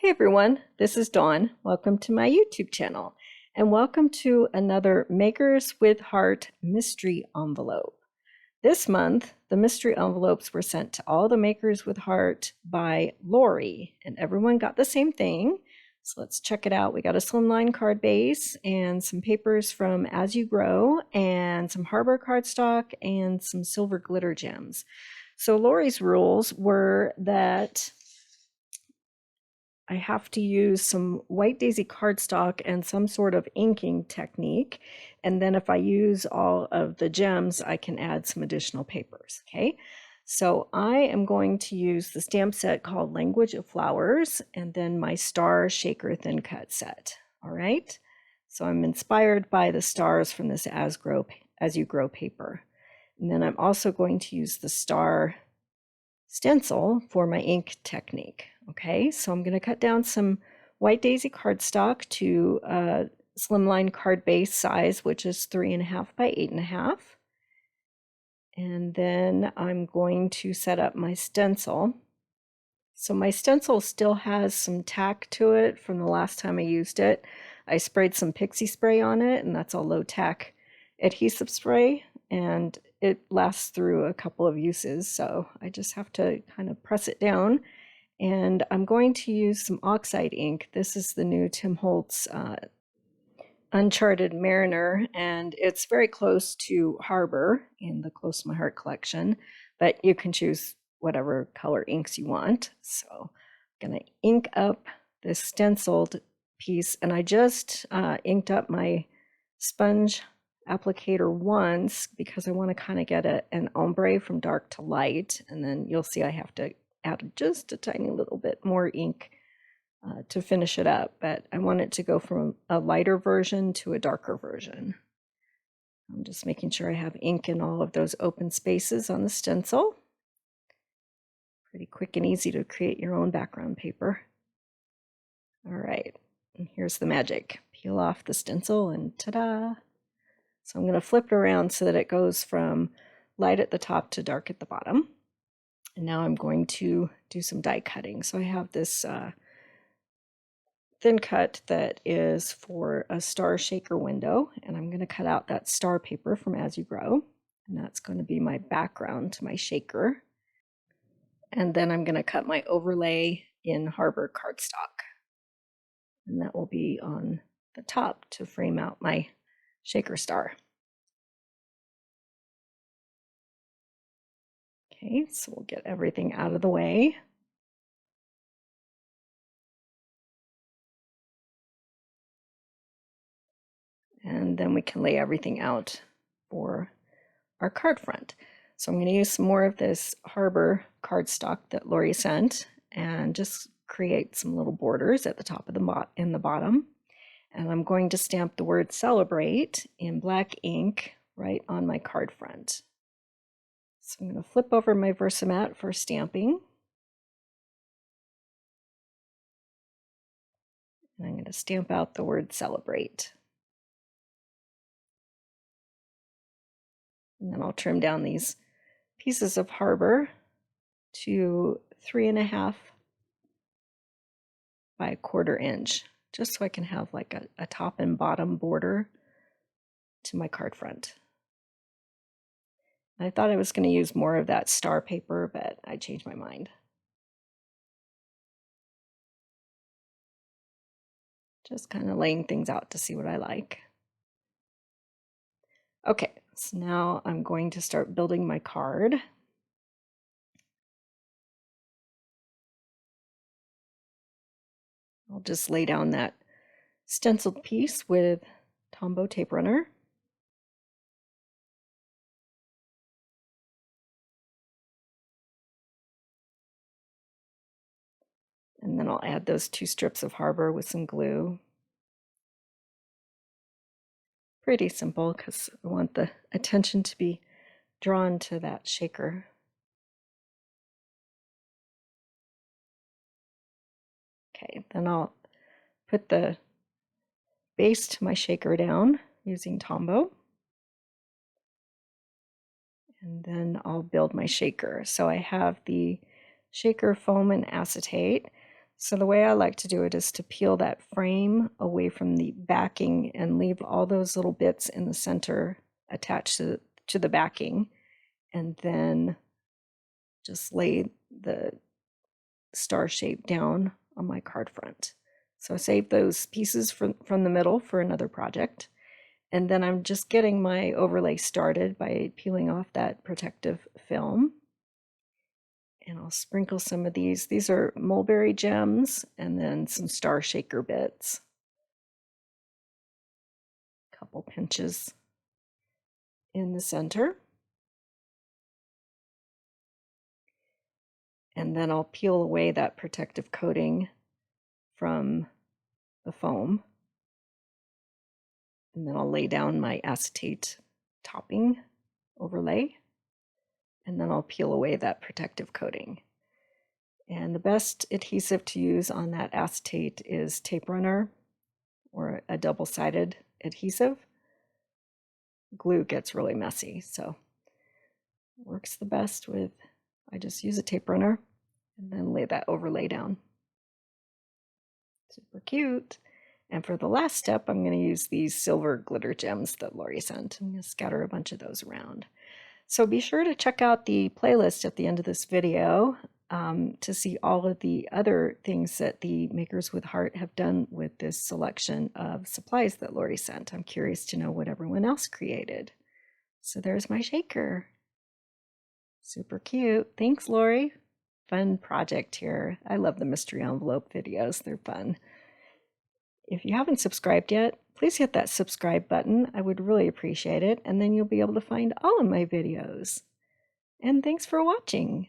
Hey everyone, this is Dawn. Welcome to my YouTube channel and welcome to another Makers with Heart mystery envelope. This month, the mystery envelopes were sent to all the Makers with Heart by Lori, and everyone got the same thing. So let's check it out. We got a slimline card base and some papers from As You Grow and some Harbor cardstock and some silver glitter gems. So Lori's rules were that I have to use some white daisy cardstock and some sort of inking technique. And then if I use all of the gems, I can add some additional papers, okay? So I am going to use the stamp set called Language of Flowers and then my Star Shaker Thin Cut set, all right? So I'm inspired by the stars from this As You Grow paper. And then I'm also going to use the Star stencil for my ink technique. Okay, so I'm going to cut down some white daisy cardstock to slimline card base size, which is 3.5 by 8.5. And then I'm going to set up my stencil. So my stencil still has some tack to it from the last time I used it. I sprayed some pixie spray on it, and that's all low tack adhesive spray, and it lasts through a couple of uses. So I just have to kind of press it down. And I'm going to use some oxide ink. This is the new Timholtz unchartedmariner, and it's very close to Harbor in the Close to My Heart collection, but you can choose whatever color inks you want. So I'm going to ink up this stenciled piece, and I just inked up my sponge applicator once because I want to kind of get an ombre from dark to light, and then you'll see I have to add just a tiny little bit more ink to finish it up, but I want it to go from a lighter version to a darker version. I'm just making sure I have ink in all of those open spaces on the stencil. Pretty quick and easy to create your own background paper. All right, and here's the magic. Peel off the stencil and ta-da! So I'm going to flip it around so that it goes from light at the top to dark at the bottom. And now I'm going to do some die cutting. So I have this thin cut that is for a star shaker window, and I'm going to cut out that star paper from As You Grow, and that's going to be my background to my shaker. And then I'm going to cut my overlay in Harbor cardstock, and that will be on the top to frame out my shaker star. Okay, so we'll get everything out of the way. And then we can lay everything out for our card front. So I'm going to use some more of this Harbor cardstock that Lori sent and just create some little borders at the top of the bottom. And I'm going to stamp the word celebrate in black ink right on my card front. So I'm going to flip over my Versamat for stamping. And I'm going to stamp out the word celebrate. And then I'll trim down these pieces of Harbor to 3.5 by 1/4 inch, just so I can have like a top and bottom border to my card front. I thought I was going to use more of that star paper, but I changed my mind. Just kind of laying things out to see what I like. Okay, so now I'm going to start building my card. I'll just lay down that stenciled piece with Tombow tape runner. And then I'll add those 2 strips of Harbor with some glue. Pretty simple because I want the attention to be drawn to that shaker. Okay, then I'll put the base to my shaker down using Tombow. And then I'll build my shaker. So I have the shaker foam and acetate. So the way I like to do it is to peel that frame away from the backing and leave all those little bits in the center attached to the backing, and then just lay the star shape down on my card front. So I save those pieces from the middle for another project. And then I'm just getting my overlay started by peeling off that protective film. And I'll sprinkle some of these. These are mulberry gems and then some star shaker bits. A couple pinches in the center. And then I'll peel away that protective coating from the foam. And then I'll lay down my acetate topping overlay. And then I'll peel away that protective coating. And the best adhesive to use on that acetate is tape runner or a double-sided adhesive. Glue gets really messy, so works the best with, I just use a tape runner and then lay that overlay down. Super cute. And for the last step, I'm going to use these silver glitter gems that Lori sent. I'm going to scatter a bunch of those around. So be sure to check out the playlist at the end of this video to see all of the other things that the Makers with Heart have done with this selection of supplies that Lori sent. I'm curious to know what everyone else created. So there's my shaker. Super cute. Thanks, Lori. Fun project here. I love the mystery envelope videos. They're fun. If you haven't subscribed yet, please hit that subscribe button. I would really appreciate it. And then you'll be able to find all of my videos. And thanks for watching.